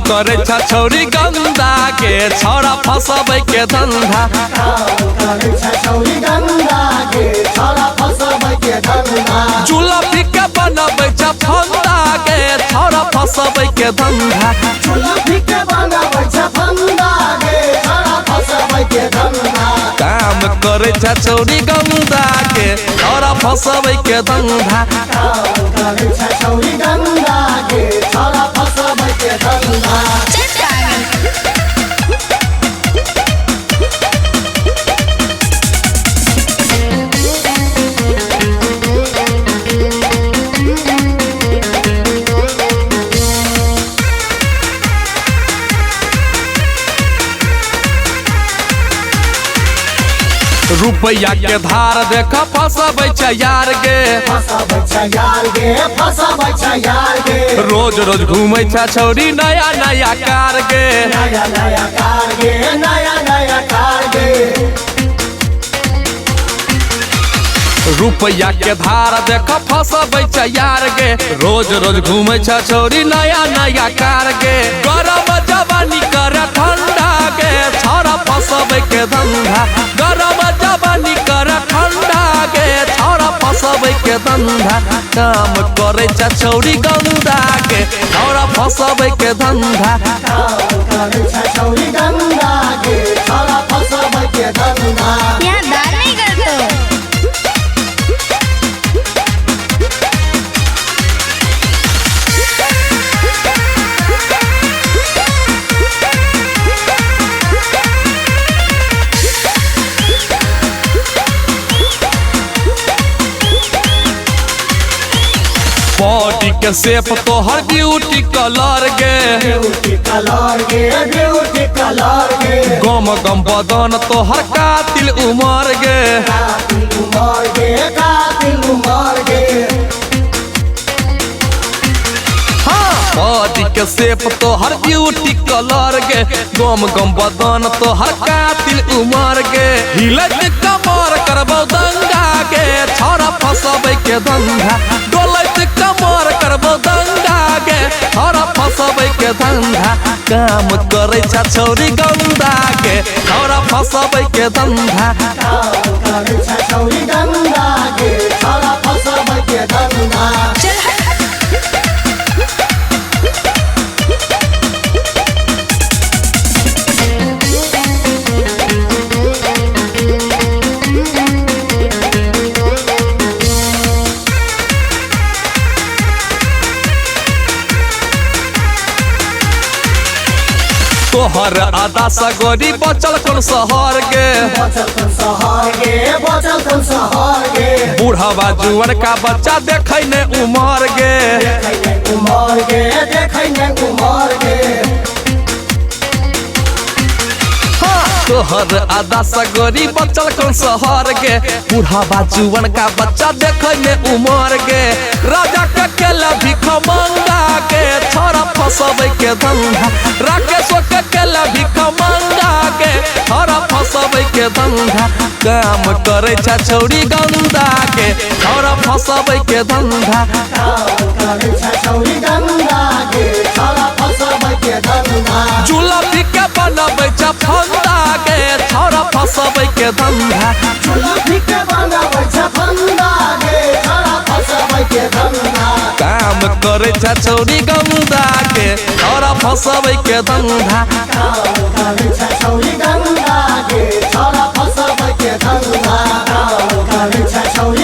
करे छौरी गंदा के छौरा फसबै के धंधा चूल्हा फीके बनबै छ फंदा के छौरा फसबै के धंधा काम करे छौरी गंदा के छौरा फसबै के धंधा रुपया के धार देख फसबै छ यार गे रोज रोज घूमै छ छौरी नया नया कार गे रुपया के धार देख फसबै छ यार गे रोज रोज घूमै छ छौरी नया नया कार गे गरम जवानी कर ठंडा गे छौरा फसबै के धंधा गरम जवानी कर ठंडा गे छौरा फसबै के धंधा काम करे छ छौरी गंदा के छौरा फसबै के धंधा यहाँ दाल नहीं करते बॉडी के शेप तोहर ब्यूटी कलर गे गम गम बदन तोहर कातिल उमर गे बॉडी के शेप तोहर ब्यूटी कलर गे गम गम बदन तोहर कातिल उमर गे हिलत कमर करबौ दंगा गे छौरा फसबै के धंधा डोलत कमर करबौ दंगा गे छौरा फसबै के धंधा काम करे छ छौरी गंदा के छौरा फसबै के धंधा तोहर आदा सगोरी बचल कोन शहर गे बूढ़वा जुअन का बच्चा देखै ने उमर गे तोहर आदा सगोरी बचल कोन शहर गे बूढ़वा जुअन का बच्चा देखै ने उमर गे राजा के केला भिख मंगा के छौरा फसबै के धंधा राकेश के केला भिख मंगा के छौरा फसबै के धंधा काम करे छ छौरी गंदा के छौरा फसबै के धंधा चूल्हा फीके बनबै छ फंदा के छौरा फसबै के धंधा काम करे छ छौरी गंदा के छौरा फसबै के धंधा छौरी